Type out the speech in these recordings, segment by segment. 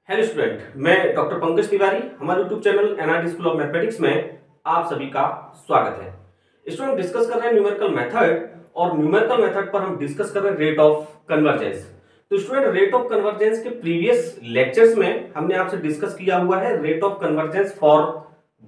Hello student, मैं doctor Pankaj Tiwari. हमारे YouTube channel NRD school of mathematics में आप सभी का स्वागत है। स्टूडेंट, डिस्कस कर रहे हैं न्यूमेरिकल मेथड और न्यूमेरिकल मेथड पर हम डिस्कस कर रहे हैं रेट ऑफ कन्वर्जेंस। तो स्टूडेंट, रेट ऑफ कन्वर्जेंस के प्रीवियस लेक्चर्स में हमने आपसे डिस्कस किया हुआ है rate of convergence for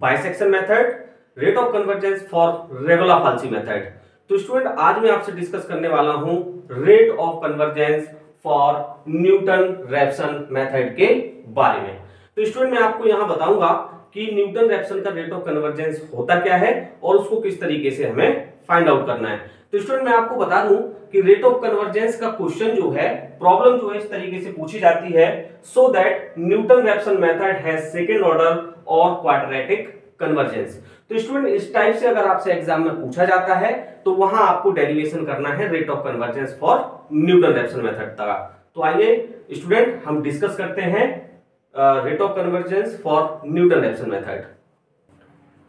bisection method, rate of convergence for regula falsi method. तो स्टूडेंट, आज मैं आपसे डिस्कस करने वाला हूं rate of convergence for Newton Raphson method के बारे में। तो स्टूडेंट, मैं आपको यहां बताऊंगा कि न्यूटन रैप्सन का रेट ऑफ कन्वर्जेंस होता क्या है और उसको किस तरीके से हमें फाइंड आउट करना है। तो स्टूडेंट, मैं आपको बता दूं कि रेट ऑफ कन्वर्जेंस का क्वेश्चन जो है, प्रॉब्लम जो है, इस तरीके से पूछी जाती है so that Newton Raphson method has second order और क्वाड्रेटिक कन्वर्जेंस। तो स्टूडेंट, इस टाइप से अगर आपसे एग्जाम में पूछा जाता है तो वहां आपको डेरिवेशन करना है rate of convergence for Newton Raphson method का। तो आइए स्टूडेंट, हम डिस्कस करते हैं rate of convergence for Newton Raphson method.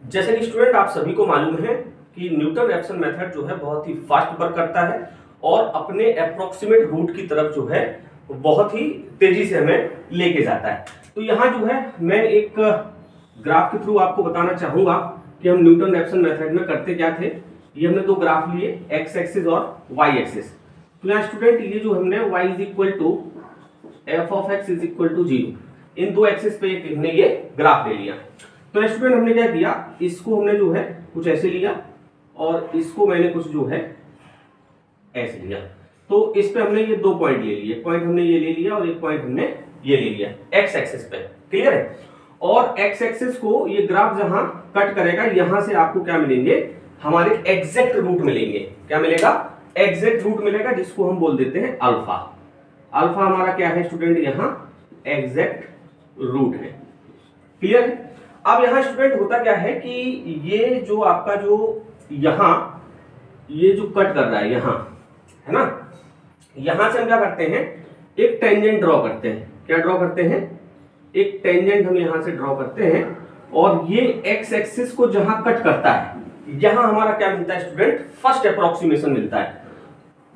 जैसे कि स्टूडेंट, आप सभी को मालूम है कि न्यूटन रैप्सन मेथड जो है बहुत ही फास्ट वर्क करता है और अपने अप्रोक्सीमेट रूट की तरफ जो है बहुत ही तेजी से हमें लेके जाता है। तो यहां जो है मैं एक ग्राफ के थ्रू आपको बताना चाहूंगा कि हम न्यूटन रैप्सन मेथड में करते क्या थे। ये हमने दो ग्राफ लिए, एक्स एक्सिस और वाई एक्सिस। तो यहाँ स्टूडेंट, ये जो हमने y is equal to F of x is equal to 0, इन दो एक्सिस पे हमने ये ग्राफ ले लिया। तो स्टूडेंट, हमने क्या किया, इसको हमने जो है कुछ ऐसे लिया और इसको मैंने कुछ जो है ऐसे लिया। तो इस पे हमने ये दो पॉइंट ले लिए, पॉइंट हमने ये ले लिया और एक पॉइंट हमने ये ले लिया एक्स एक्सिस पे। क्लियर है? और एक्स एक्सिस को ये ग्राफ जहां कट करेगा, यहां से आपको क्या मिलेंगे, हमारे एग्जैक्ट रूट मिलेंगे। क्या मिलेगा? एग्जैक्ट रूट मिलेगा, जिसको हम बोल देते हैं अल्फा। अल्फा हमारा क्या है स्टूडेंट, यहां एग्जैक्ट रूट है। क्लियर है? अब यहां स्टूडेंट होता क्या है कि ये जो आपका जो यहां ये जो कट कर रहा है यहां, है ना, यहां से हम क्या करते हैं, एक टेंजेंट ड्रॉ करते हैं। क्या ड्रॉ करते हैं? एक टेंजेंट हम यहां से ड्रॉ करते हैं और ये एक्स एक्सिस को जहां कट करता है, यहां हमारा क्या मिलता है स्टूडेंट, फर्स्ट अप्रोक्सीमेशन मिलता है।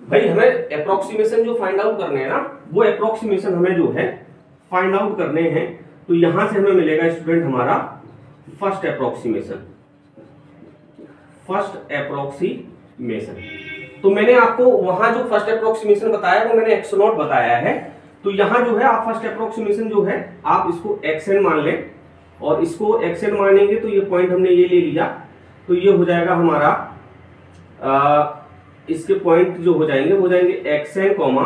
भाई, हमें अप्रोक्सीमेशन जो फाइंड आउट करने हैं ना, वो अप्रोक्सीमेशन हमें जो है फाइंड आउट करने हैं। तो यहां से हमें मिलेगा स्टूडेंट हमारा फर्स्ट अप्रोक्सीमेशन। फर्स्ट अप्रोक्सीमेशन, तो मैंने आपको वहां जो फर्स्ट अप्रोक्सीमेशन बताया वो मैंने एक्स नॉट बताया है। तो यहां जो है आप फर्स्ट अप्रोक्सीमेशन जो है आप इसको एक्सएन मान लें और इसको एक्सएन मानेंगे तो ये पॉइंट हमने ये ले लिया, तो ये हो जाएगा हमारा इसके पॉइंट जो हो जाएंगे xn comma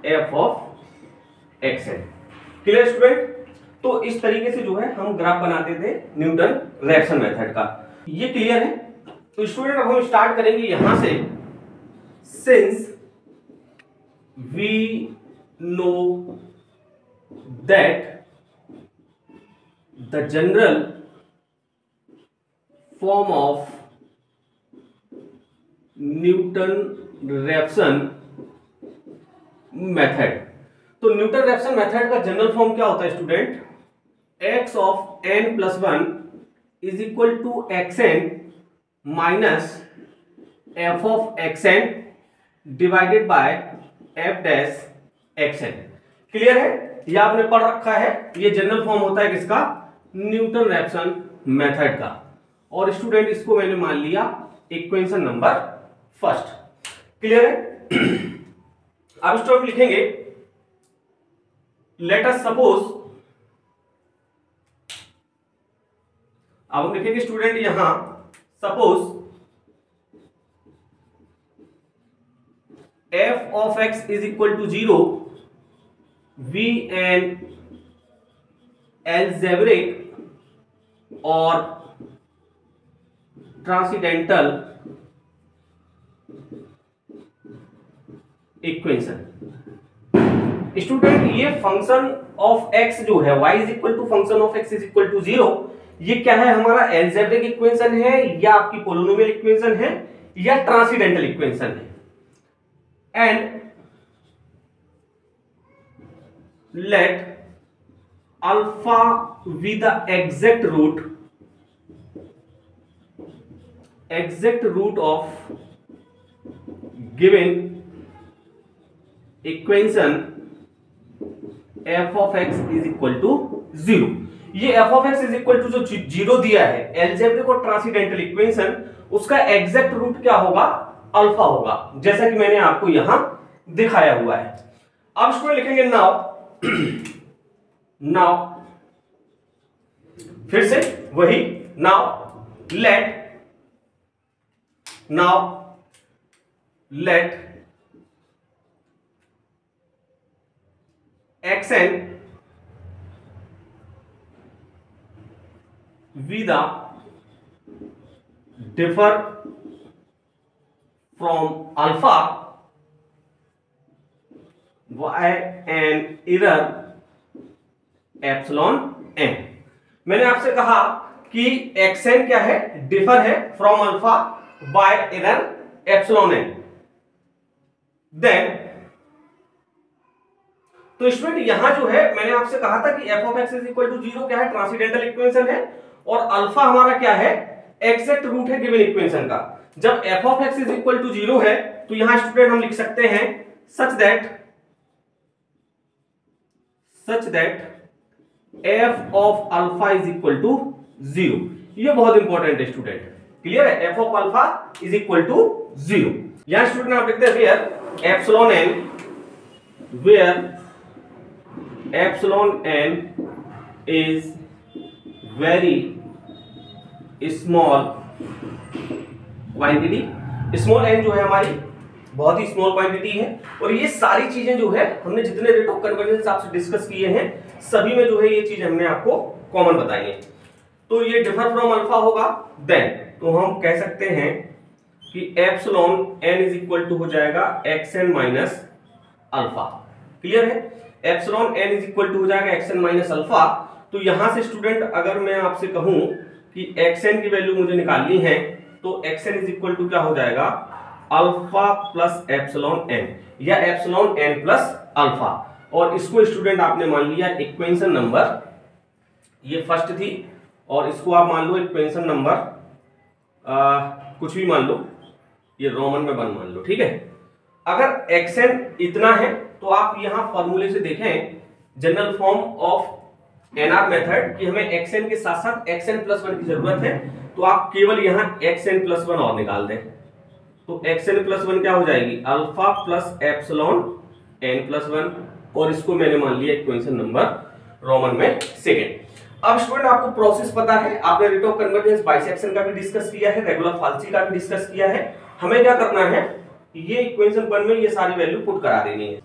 F of xn. Clear student? तो इस तरीके से जो है हम ग्राफ बनाते थे न्यूटन रैप्सन मेथड का। ये क्लियर है? तो स्टूडेंट, अब हम स्टार्ट करेंगे यहां से। Since we know that the general form of Newton Raphson method, तो न्यूटन रैप्सन मेथड का जनरल फॉर्म क्या होता है student, x of n plus 1 is equal to x n minus f of x n divided by f dash x n. Clear है? यह आपने पढ़ रखा है। यह जनरल फॉर्म होता है किसका, न्यूटन रैप्सन मेथड का। और स्टूडेंट, इसको मैंने मान लिया इक्वेशन नंबर फर्स्ट। क्लियर है? अब स्टूडेंट लिखेंगे, लेट अस सपोज, अब हम लिखेंगे स्टूडेंट यहां suppose f of x is equal to 0, we an algebraic और ट्रांसेंडेंटल इक्वेशन। स्टूडेंट, ये फंक्शन ऑफ x जो है y is equal to function of x is equal to 0, ये क्या है, हमारा एल्जेब्रिक इक्वेशन है या आपकी पोलिनोमियल इक्वेशन है या ट्रांसेंडेंटल इक्वेशन है। And let alpha with the exact root of given equation f of x is equal to 0। ये f of x is equal to जो 0 दिया है एल्जेब्रिक और ट्रांसेंडेंटल इक्वेशन, उसका एग्जैक्ट रूट क्या होगा, अल्फा होगा, जैसा कि मैंने आपको यहां दिखाया हुआ है। अब इसको लिखेंगे नाउ फिर से वही now let xn be the differ from alpha y and error epsilon n। मैंने आपसे कहा कि xn क्या है, डिफर है from alpha by error epsilon n। Then तो स्टूडेंट यहां जो है मैंने आपसे कहा था कि f of x is equal to 0 क्या है, ट्रांसेंडेंटल इक्वेशन है, और अल्फा हमारा क्या है, एग्जैक्ट रूट है गिवन इक्वेशन का। जब f of x is equal to 0 है तो यहां स्टूडेंट हम लिख सकते हैं such that f of alpha is equal to 0। ये बहुत इंपॉर्टेंट है स्टूडेंट, क्लियर है, f of alpha is equal to 0। यहां स्टूडेंट आप लिखते हैं where epsilon n is very small quantity। Small n जो है हमारी बहुत ही स्मॉल क्वांटिटी है, और ये सारी चीजें जो है हमने जितने रेट ऑफ कन्वर्जेंस आपसे डिस्कस किए हैं सभी में जो है ये चीज हमने आपको कॉमन बताई है। तो ये डिफर फ्रॉम अल्फा होगा। देन तो हम कह सकते हैं कि epsilon n is equal to हो जाएगा xn माइनस अल्फा। क्लियर है, epsilon n is equal to हो जाएगा xn माइनस अल्फा। तो यहां से स्टूडेंट अगर मैं आपसे कहूं कि xn की वैल्यू मुझे निकालनी है तो xn इज इक्वल टू क्या हो जाएगा, अल्फा प्लस एप्सिलॉन n या एप्सिलॉन n प्लस अल्फा। और इसको स्टूडेंट आपने मान लिया इक्वेशन नंबर, ये फर्स्ट थी, और इसको आप मान लो इक्वेशन नंबर कुछ भी मान लो, ये रोमन में 1 मान लो, ठीक है। अगर xn इतना है तो आप यहां फॉर्मूले से देखें general form of NR method कि हमें xn के साथ साथ xn प्लस 1 की जरूरत है, तो आप केवल यहां xn प्लस 1 और निकाल दें, तो xn प्लस 1 क्या हो जाएगी, alpha plus epsilon n plus 1, और इसको मैंने मान लिया इक्वेशन नंबर रोमन में सेकेंड। अब स्टूडेंट आपको प्रोसेस पता है, आपने रेट ऑफ कन्वर्जेंस बाइसेक्शन का भी डिस्कस किया है, रेगुलर फाल्सी का भी डिस्कस किया है। हमें क्या करना है, ये इक्वेशन 1 में ये सारी वैल्यू पुट करा देनी है।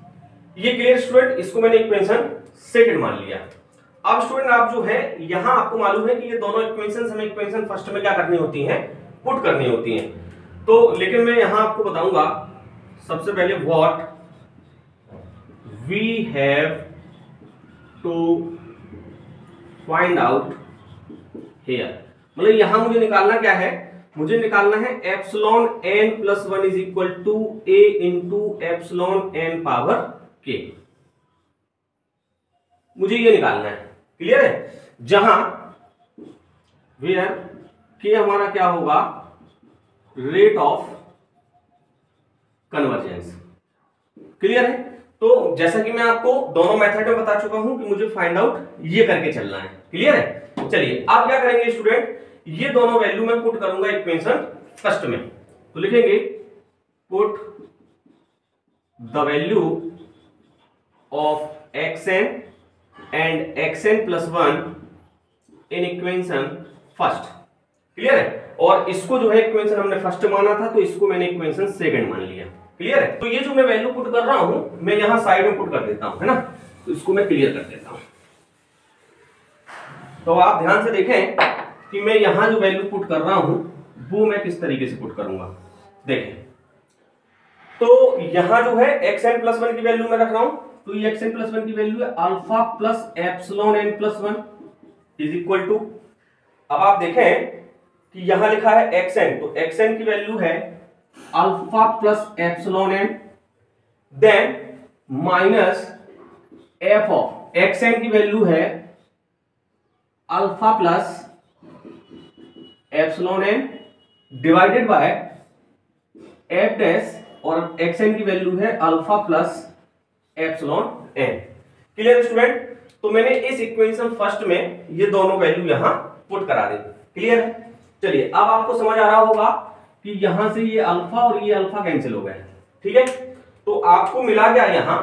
ये क्लियर स्टूडेंट, इसको मैंने इक्वेशन सेकंड मान लिया। अब स्टूडेंट आप जो है यहां आपको मालूम है कि ये दोनों इक्वेशंस हमें इक्वेशन फर्स्ट में क्या करनी होती हैं, पुट करनी होती हैं। तो लेकिन मैं यहां आपको बताऊंगा सबसे पहले what we have to find out here, मतलब यहां मुझे निकालना क्या है, मुझे निकालना है epsilon n plus 1 is equal to a into epsilon n power k, मुझे ये निकालना है। क्लियर है, जहां वेयर k हमारा क्या होगा, रेट ऑफ कन्वर्जेंस। क्लियर है, तो जैसा कि मैं आपको दोनों मेथड में बता चुका हूं कि मुझे फाइंड आउट ये करके चलना है। क्लियर है, चलिए आप क्या करेंगे स्टूडेंट, ये दोनों वैल्यू में पुट करूंगा इक्वेशन फर्स्ट में, तो लिखेंगे put the value of xn and xn plus 1 in equation first. Clear है, और इसको जो है इक्वेशन हमने फर्स्ट माना था तो इसको मैंने इक्वेशन सेकंड मान लिया। क्लियर है, तो ये जो मैं वैल्यू पुट कर रहा हूं मैं यहां साइड में पुट कर देता हूं, है ना, तो इसको मैं क्लियर कर देता हूं। तो आप ध्यान से देखें कि मैं यहां जो वैल्यू पुट कर रहा हूं वो मैं किस तरीके से पुट करूंगा। देखें, तो यहां जो है xn प्लस 1 की वैल्यू मैं रख रहा हूं, तो ये xn प्लस 1 की वैल्यू है alpha plus epsilon n plus 1 is equal to, अब आप देखें कि यहां लिखा है xn, तो xn की वैल्यू है alpha plus epsilon n, then minus f of xn की वैल्यू है alpha plus epsilon n divided by f dash, और xn की वैल्यू है alpha plus epsilon n। Clear student? तो मैंने इस इक्वेशन फर्स्ट में ये दोनों वैल्यू यहां पुट करा दी। क्लियर है? चलिए अब आपको समझ आ रहा होगा कि यहां से ये अल्फा और ये अल्फा कैंसिल हो गए। ठीक है, तो आपको मिला क्या यहां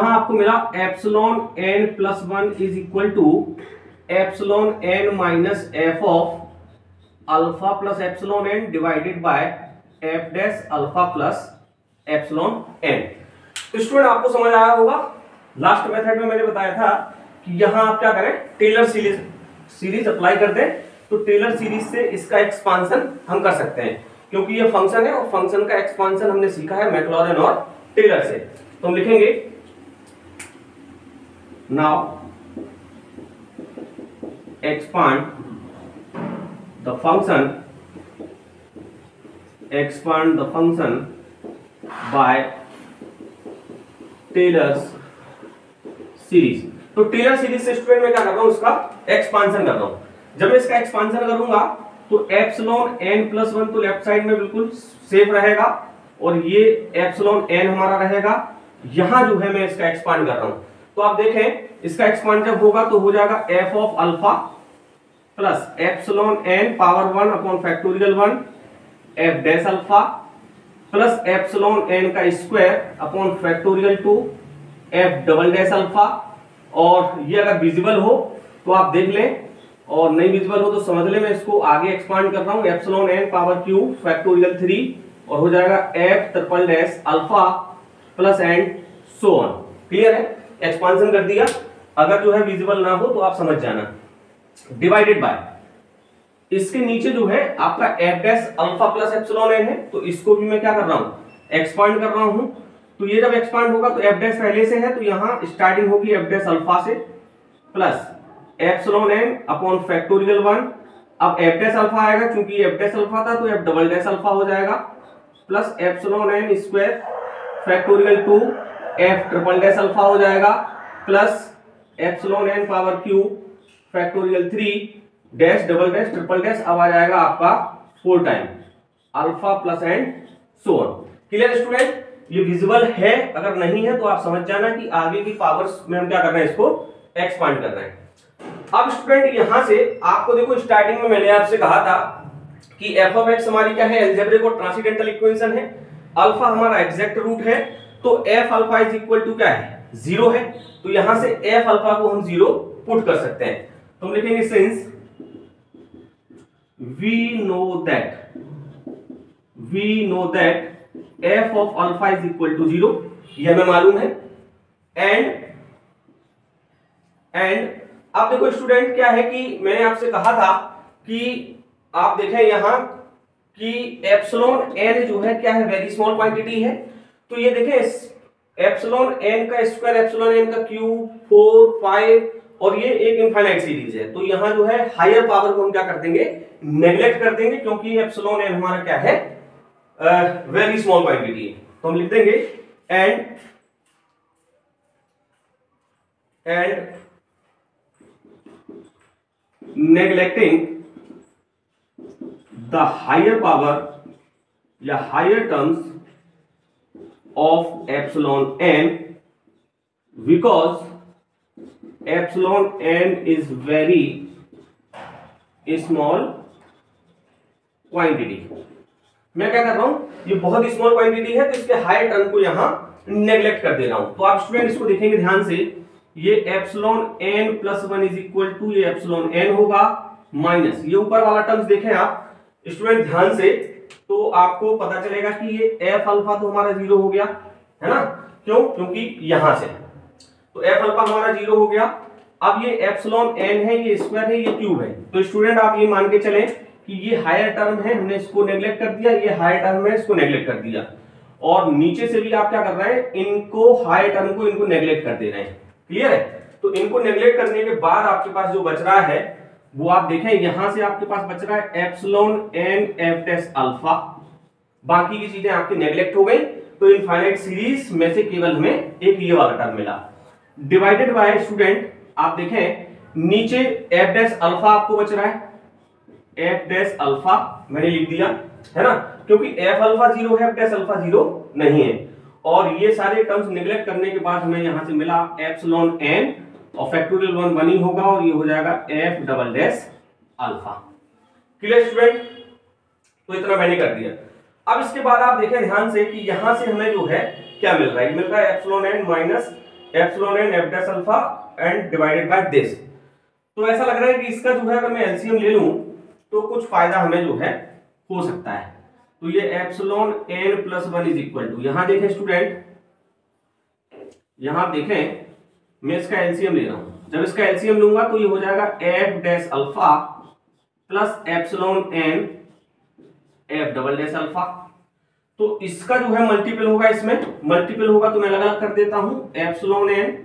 आपको मिला epsilon n plus 1 is equal to epsilon n minus f of alpha plus epsilon n divided by f dash alpha plus epsilon n। तो स्टूडेंट आपको समझ आया होगा, लास्ट मेथड में मैंने बताया था कि यहां आप क्या करें, टेलर सीरीज अप्लाई कर दें, तो टेलर सीरीज से इसका एक्सपांशन हम कर सकते हैं, क्योंकि ये फंक्शन है और फंक्शन का एक्सपांशन हमने सीखा है मैक्लॉरिन और टेलर से। तो हम लिखेंगे now expand the function by Taylor's series. तो टेलर सीरीज से स्टूडेंट में क्या कर रहा हूं, इसका एक्सपांशन कर रहा हूं। जब मैं इसका एक्सपांशन करूंगा तो एप्सिलॉन n प्लस 1 तो लेफ्ट साइड में बिल्कुल सेफ रहेगा और ये एप्सिलॉन n हमारा रहेगा। यहां जो है मैं इसका एक्सपांड कर रहा हूं, तो आप देखें इसका एक्सपांड जब होगा तो हो जाएगा f of alpha plus epsilon n power 1 upon factorial 1 f dash alpha plus epsilon n का square upon factorial 2 f double dash alpha. और ये अगर विजिबल हो तो आप देख लें, और नहीं विजिबल हो तो समझ ले, मैं इसको आगे एक्सपांड कर रहा हूं, epsilon n power cube factorial 3 और हो जाएगा f triple dash alpha plus and so on. Clear है? एक्सपांशन कर दिया, अगर जो है विजिबल ना हो तो आप समझ जाना। डिवाइडेड बाय इसके नीचे जो है आपका f dash alpha plus epsilon n है, तो इसको भी मैं क्या कर रहा हूं, एक्सपांड कर रहा हूं। तो ये जब एक्सपांड होगा तो f डैश पहले से है, तो यहां स्टार्टिंग होगी f डैश अल्फा से plus epsilon n upon factorial 1। अब f डैश अल्फा आएगा, क्योंकि f डैश अल्फा था तो f डबल डैश अल्फा हो जाएगा plus epsilon n square factorial 2 f triple dash alpha हो जाएगा plus epsilon n power cube factorial 3 dash double dash triple dash. अब आ जाएगा आपका 4 time alpha plus and so on. Clear student? ये visible है, अगर नहीं है तो आप समझ जाना कि आगे की पावर्स में हम क्या कर रहे हैं, इसको एक्सपांड कर रहे हैं। अब स्टूडेंट यहां से आपको देखो, स्टार्टिंग में मैंने आपसे कहा था कि f ऑफ x हमारी क्या है, अलजेब्रिक और ट्रांसेंडेंटल इक्वेशन है, अल्फा हमारा एग्जैक्ट रूट है, तो f alpha is equal to क्या है, 0 है। तो यहां से f अल्फा को हम 0 पुट कर सकते हैं। तो हम लिखेंगे since we know that f of alpha is equal to 0, यह हमें मालूम है। एंड अब देखो स्टूडेंट क्या है कि मैंने आपसे कहा था कि आप देखें यहां कि एप्सिलॉन n जो है क्या है, वेरी स्मॉल क्वांटिटी है। तो ये देखें एप्सिलॉन n का स्क्वायर एप्सिलॉन n का क्यूब 4 5 और ये एक इनफाइनाइट सीरीज है। तो यहां जो है हायर पावर को हम क्या कर देंगे, नेग्लेक्ट कर देंगे, क्योंकि एप्सिलॉन n हमारा क्या है, वेरी स्मॉल क्वांटिटी है। तो हम लिख देंगे and neglecting the higher power या higher terms of epsilon n, because epsilon n is very small quantity। मैं क्या कर रहा हूं, ये बहुत स्मॉल क्वांटिटी है, तो इसके हायर टर्म को यहां नेग्लेक्ट कर दे रहा हूं। तो आप स्टूडेंट इसको देखेंगे ध्यान से, ये epsilon n plus 1 is equal to ये एप्सिलॉन n होगा माइनस ये ऊपर वाला टर्म्स देखें आप स्टूडेंट ध्यान से, तो आपको पता चलेगा कि ये f अल्फा तो हमारा 0 हो गया है ना, क्यों, क्योंकि यहां से तो f अल्फा हमारा 0 हो गया। अब ये एप्सिलॉन n है, ये स्क्वायर है, ये क्यूब है, तो स्टूडेंट आप ये मान के चलें कि ये हायर टर्म है, हमने इसको नेग्लेक्ट कर दिया, ये हायर टर्म है, इसको नेग्लेक्ट कर दिया, और नीचे से भी आप क्या कर रहे हैं, इनको हायर टर्म को इनको नेग्लेक्ट कर दे रहे हैं। क्लियर है? तो इनको नेग्लेक्ट करने के बाद आपके पास जो बच रहा है वो आप देखें, यहां से आपके पास बच रहा है epsilon n f dash alpha, बाकी की चीजें आपकी नेग्लेक्ट हो गई, तो इनफाइनाइट सीरीज में से केवल हमें एक ये वाला टर्म मिला। डिवाइडेड बाय स्टूडेंट आप देखें नीचे f डैश अल्फा आपको बच रहा है, f डैश अल्फा मैंने लिख दिया है ना, क्योंकि f अल्फा 0 है, f डैश अल्फा 0 नहीं है। और ये सारे टर्म्स निगलेक्ट करने के बाद हमें यहां से मिला एप्सिलॉन एन और फैक्टोरियल 1 1 ही होगा और ये हो जाएगा F double dash alpha. Clear student? तो इतना मैंने कर दिया। अब इसके बाद आप देखें ध्यान से कि यहां से हमें जो है क्या मिल रहा है, मिल रहा है epsilon n minus epsilon n f dash alpha and divided by this. तो ऐसा लग रहा है कि इसका जो है अगर मैं एलसीएम ले लूं तो कुछ फायदा हमें जो है हो सकता है। तो ये epsilon n plus 1 is equal to, यहां देखें स्टूडेंट, यहां देखें मैं इसका एलसीएम ले रहा हूं। जब इसका एलसीएम लूंगा तो ये हो जाएगा f dash alpha plus epsilon n f double dash alpha. तो इसका जो है मल्टीपल होगा, इसमें मल्टीपल होगा तो मैं अलग अलग कर देता हूं, epsilon n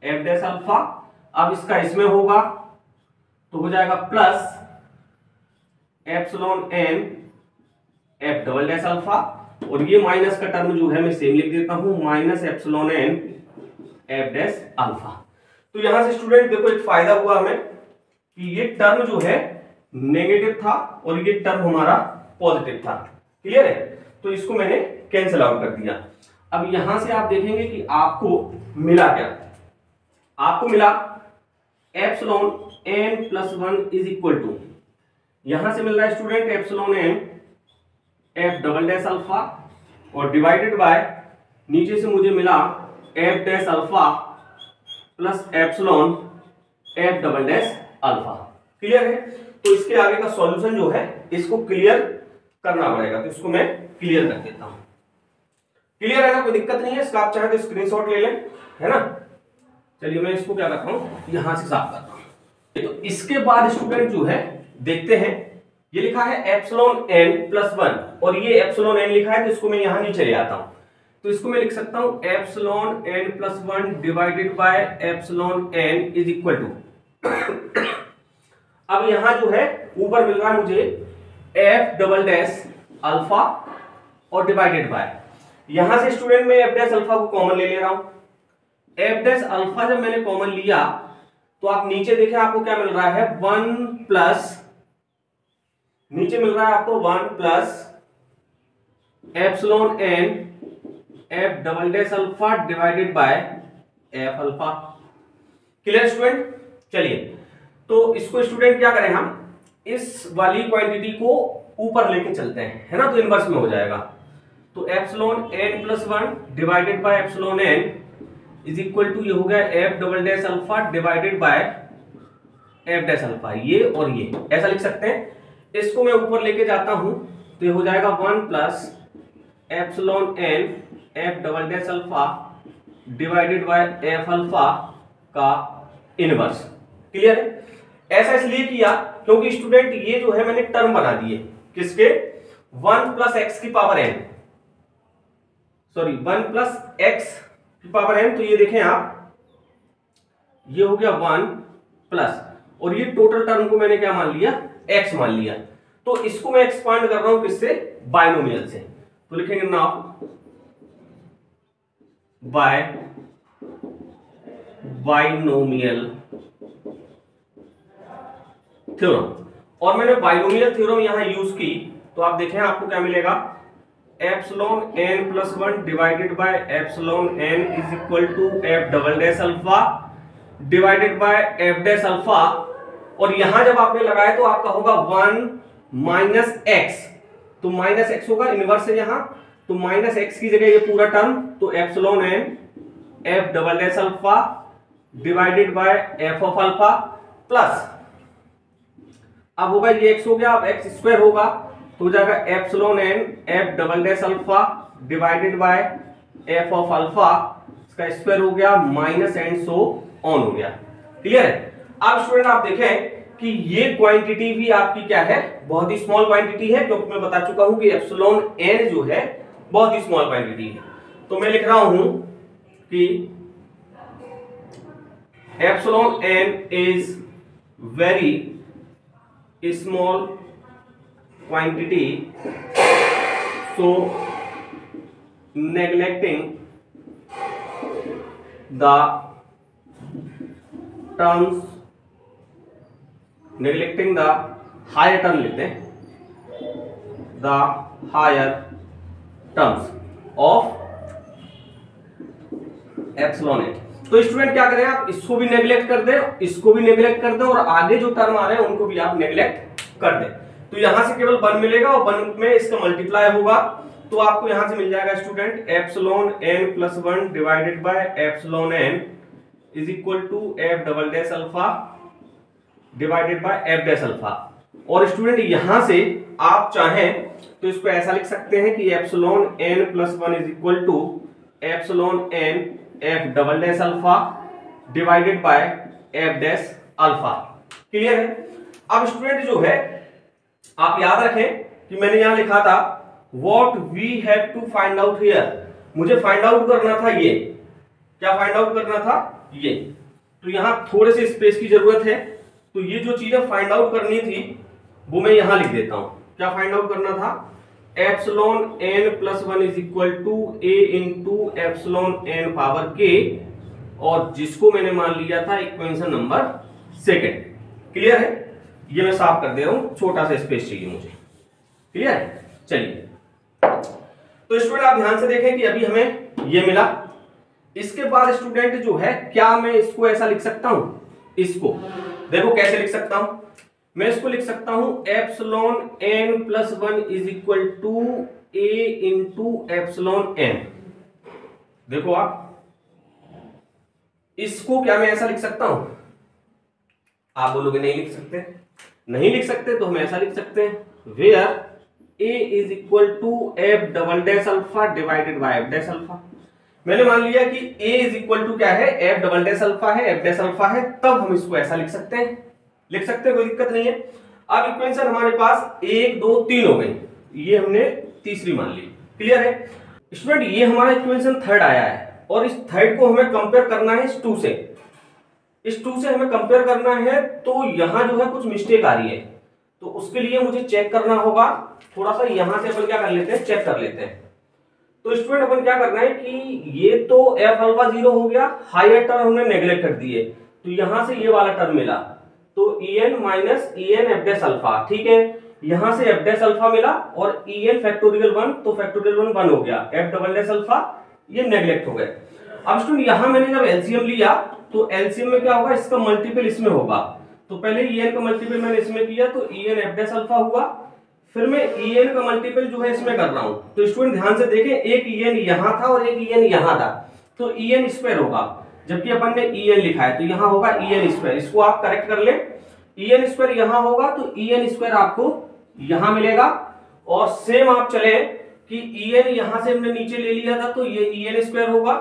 f dash alpha. अब इसका इसमें होगा तो हो जाएगा plus epsilon n f double dash alpha, और ये माइनस का टर्म जो है मैं सेम लिख देता हूं, minus epsilon n f dash alpha. तो यहां से स्टूडेंट देखो एक फायदा हुआ हमें कि ये टर्म जो है नेगेटिव था और ये टर्म हमारा पॉजिटिव था। क्लियर है? तो इसको मैंने कैंसिल आउट कर दिया। अब यहां से आप देखेंगे कि आपको मिला क्या, आपको मिला epsilon n plus 1 is equal to, यहां से मिल रहा है student epsilon n f double dash alpha और डिवाइडेड बाय नीचे से मुझे मिला f dash alpha plus epsilon f double dash alpha. Clear है? तो इसके आगे का सॉल्यूशन जो है इसको क्लियर करना पड़ेगा, तो इसको मैं क्लियर कर देता हूं। क्लियर है ना? कोई दिक्कत नहीं है, इसका आप चाहे तो स्क्रीनशॉट ले लें, है ना। चलिए मैं इसको क्या करता हूं, यहां से साफ करता हूं। तो इसके बाद स्टूडेंट जो है देखते हैं, ये लिखा है एप्सिलॉन एन प्लस 1 और ये एप्सिलॉन एन लिखा है, तो इसको मैं यहां नीचे ले आता हूं। तो इसको मैं लिख सकता हूं epsilon n plus 1 divided by epsilon n is equal to, अब यहां जो है ऊपर मिल रहा है मुझे एफ डबल डैश अल्फा और डिवाइडेड बाय, यहां से स्टूडेंट मैं एफ डैश अल्फा को कॉमन ले रहा हूं। एफ डैश अल्फा जब मैंने कॉमन लिया तो आप नीचे देखें आपको क्या मिल रहा है, 1 प्लस, नीचे मिल रहा है आपको 1 plus epsilon n f double dash alpha divided by f alpha. Clear student? चलिए तो इसको स्टूडेंट क्या करें, हम इस वाली क्वांटिटी को ऊपर लेके चलते हैं, है ना, तो इनवर्स में हो जाएगा। तो epsilon n plus 1 divided by epsilon n is equal to, ये हो गया f double dash alpha divided by f dash alpha, ये और ये ऐसा लिख सकते हैं। इसको मैं ऊपर लेके जाता हूं तो ये हो जाएगा 1 plus epsilon n f double dash alpha divided by f alpha का इनवर्स। क्लियर है? ऐसा इसलिए किया क्योंकि स्टूडेंट ये जो है मैंने टर्म बना दिए किसके, 1 प्लस एक्स की power n, sorry 1 plus x की पावर एन। तो ये देखें आप, ये हो गया 1 प्लस, और ये टोटल टर्म को मैंने क्या मान लिया, एक्स मान लिया। तो इसको मैं एक्सपांड कर रहा हूं किससे, बायनोमियल से। तो लिखेंगे नाउ बाय बायनोमियल थ्योरम, और मैंने बायनोमियल थ्योरम यहां यूज की तो आप देखें आपको क्या मिलेगा, epsilon n plus 1 divided by epsilon n is equal to f double dash alpha divided by f dash alpha, और यहां जब आपने लगाया तो आपका होगा 1 माइनस एक्स, तो माइनस एक्स होगा, इनवर्स है यहां, तो माइनस एक्स की जगह ये पूरा टर्म, तो epsilon n f double dash alpha divided by f of alpha plus, अब होगा ये एक्स हो गया, अब एक्स स्क्वायर होगा तो हो जाएगा epsilon n f double dash alpha divided by f of alpha, इसका स्क्वायर हो गया माइनस एंड सो ऑन हो गया। क्लियर है? अब स्टूडेंट आप देखें कि ये क्वांटिटी भी आपकी क्या है, बहुत ही स्मॉल क्वांटिटी है, क्योंकि मैं बता चुका हूं कि एप्सिलॉन एन जो है बहुत ही स्मॉल क्वांटिटी है। तो मैं लिख रहा हूं कि epsilon n is very small quantity, so neglecting the terms, neglecting the higher term लिखते हैं, the higher terms of epsilon n. तो स्टूडेंट क्या करें, आप इसको भी नेग्लेक्ट कर दें, इसको भी नेग्लेक्ट कर दें, और आगे जो टर्म आ रहे हैं उनको भी आप नेग्लेक्ट कर दें। तो यहां से केवल 1 मिलेगा और 1 में इसका मल्टीप्लाई होगा, तो आपको यहां से मिल जाएगा student epsilon n plus 1 divided by epsilon n is equal to f double dash alpha divided by f dash alpha. और स्टूडेंट यहां से आप चाहें तो इसको ऐसा लिख सकते हैं कि epsilon n plus 1 is equal to epsilon n f double dash alpha divided by f dash alpha. Clear है? अब स्टूडेंट जो है आप याद रखें कि मैंने यहां लिखा था what we have to find out here, मुझे फाइंड आउट करना था ये, क्या फाइंड आउट करना था ये। तो यहां थोड़े से स्पेस की जरूरत है, तो ये जो चीजें फाइंड आउट करनी थी वो मैं यहां लिख देता हूं। क्या फाइंड आउट करना था, epsilon n plus 1 is equal to a into epsilon n power k, और जिसको मैंने मान लिया था इक्वेशन नंबर सेकेंड। क्लियर है? ये मैं साफ कर दे रहा हूं, छोटा सा स्पेस चाहिए मुझे। क्लियर है? चलिए, तो स्टूडेंट आप ध्यान से देखें कि अभी हमें ये मिला। इसके बाद स्टूडेंट जो है, क्या मैं इसको ऐसा लिख सकता हूं, इसको देखो कैसे लिख सकता हूं, मैं इसको लिख सकता हूं epsilon n plus 1 is equal to a into epsilon n. देखो आप इसको क्या मैं ऐसा लिख सकता हूं, आप बोलोगे नहीं लिख सकते, नहीं लिख सकते तो हम ऐसा लिख सकते हैं where a is equal to f double dash alpha divided by f dash alpha. मैंने मान लिया कि a इज इक्वल टू क्या है, एफ डबल डैश अल्फा है, एफ डैश अल्फा है, तब हम इसको ऐसा लिख सकते हैं, लिख सकते हैं, कोई दिक्कत नहीं है। अब इक्वेशन हमारे पास 1 2 3 हो गई, ये हमने तीसरी मान ली। क्लियर है स्टूडेंट? ये हमारा इक्वेशन थर्ड आया है, और इस थर्ड को हमें कंपेयर करना है इस 2 से, इस 2 से हमें कंपेयर करना है। तो यहां जो है कुछ मिस्टेक आ रही है, तो उसके लिए मुझे चेक करना होगा थोड़ा सा। यहां से अपन क्या कर लेते हैं, चेक कर लेते हैं। तो स्टूडेंट अपन क्या करना है कि ये तो एफ अल्फा 0 हो गया, हायर टर्म हमने नेग्लेक्ट कर दिए, तो यहां से ये वाला टर्म मिला, तो en minus en F dash alpha. ठीक है, यहां से एफ डैश अल्फा मिला, और en फैक्टोरियल 1, तो फैक्टोरियल 1 हो गया, एफ डबल डैश अल्फा ये नेग्लेक्ट हो गए। अब स्टूडेंट यहां मैंने जब एलसीएम लिया, तो एलसीएम में क्या होगा, इसका मल्टीपल इसमें होगा। तो पहले en का मल्टीपल मैंने इसमें किया, तो en एफ डैश अल्फा हुआ, फिर मैं en का मल्टीपल जो है इसमें कर रहा हूं। तो स्टूडेंट ध्यान से देखें, एक en यहां था और एक en यहां था, तो en स्क्वायर होगा, जबकि अपन ने en लिखा है, तो यहां होगा en स्क्वायर। इसको आप करेक्ट कर लें, en स्क्वायर यहां होगा, तो en स्क्वायर आपको यहां मिलेगा। और सेम आप चले कि en यहां से हमने नीचे ले लिया था, तो ये en स्क्वायर होगा,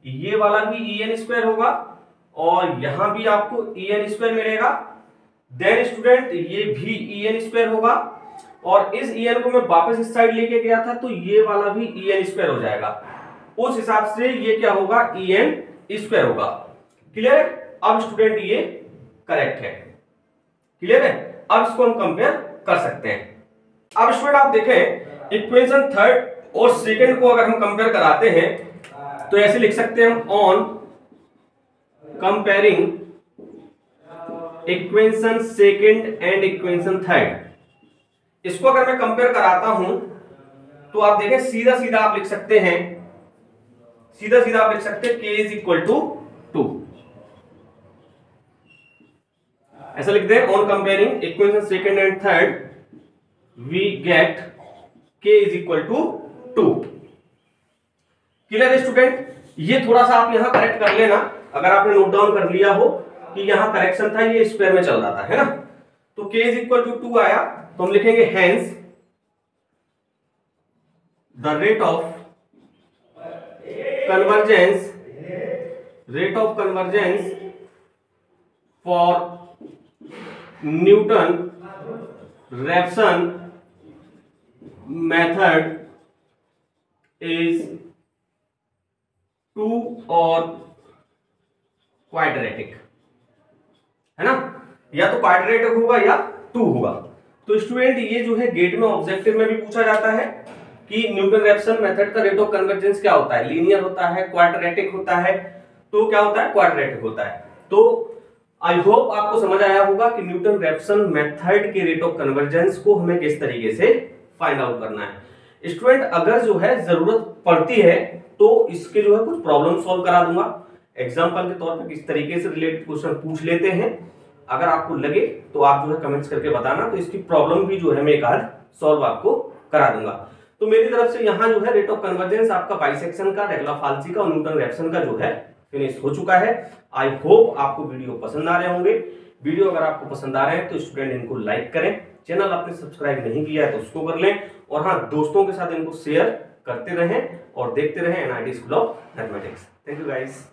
ये वाला भी en स्क्वायर होगा, और यहां भी आपको en स्क्वायर मिलेगा। देन स्टूडेंट ये भी en स्क्वायर होगा, और इस en को मैं वापस इस साइड लेके गया था, तो ये वाला भी en स्क्वायर हो जाएगा। उस हिसाब से ये क्या होगा, en स्क्वायर होगा। क्लियर है? अब स्टूडेंट ये करेक्ट है। क्लियर है? अब इसको हम कंपेयर कर सकते हैं। अब स्टूडेंट आप देखें, इक्वेशन थर्ड और सेकंड को अगर हम कंपेयर कराते हैं, तो ऐसे लिख सकते हैं हम, on comparing equation second and equation third. इसको अगर मैं कंपेयर कराता हूं, तो आप देखें सीधा सीधा आप लिख सकते हैं, सीधा सीधा आप लिख सकते हैं k इज इक्वल टू 2, ऐसा लिख दें, on comparing equation second and third we get k is equal to 2। Clear है स्टूडेंट? ये थोड़ा सा आप यहां करेक्ट कर लेना, अगर आपने नोट डाउन कर लिया हो कि यहां करेक्शन था, ये स्क्वायर में चल रहा था, है ना। तो k इज इक्वल टू 2 आया, तो हम लिखेंगे hence the rate of convergence for Newton Raphson method is 2 और क्वाड्रेटिक, है ना, या तो क्वाड्रेटिक होगा या 2 होगा। तो स्टूडेंट ये जो है गेट में ऑब्जेक्टिव में भी पूछा जाता है कि न्यूटन रैप्सन मेथड का रेट ऑफ कन्वर्जेंस क्या होता है, लीनियर होता है, क्वाड्रेटिक होता है, तो क्या होता है, क्वाड्रेटिक होता है। तो आई होप आपको समझ आया होगा कि न्यूटन रैप्सन मेथड के रेट ऑफ कन्वर्जेंस को हमें किस तरीके से फाइंड आउट करना है। स्टूडेंट अगर जो है जरूरत पड़ती है तो इसके जो है कुछ प्रॉब्लम सॉल्व करा दूंगा। एग्जाम्पल के तौर पर किस तरीके से रिलेटेड क्वेश्चन पूछ लेते हैं, अगर आपको लगे तो आप जो है कमेंट्स करके बताना, तो इसकी प्रॉब्लम भी जो है मैं एक आध सॉल्व आपको करा दूंगा। तो मेरी तरफ से यहाँ जो है रेट ऑफ कन्वर्जेंस आपका बाइसेक्शन का, रेगुलर-फाल्सी का और न्यूटन रैप्सन का जो है फिनिश हो चुका है। आई होप आपको वीडियो पसंद आ रहे होंगे। वीडियो अगर आपको पसंद आ रहे हैं तो स्टूडेंट इनको लाइक करें, चैनल आपने सब्सक्राइब नहीं किया है तो उसको कर लें, और हाँ दोस्तों के साथ इनको शेयर करते रहें और देखते रहें NIT school of mathematics. Thank you guys.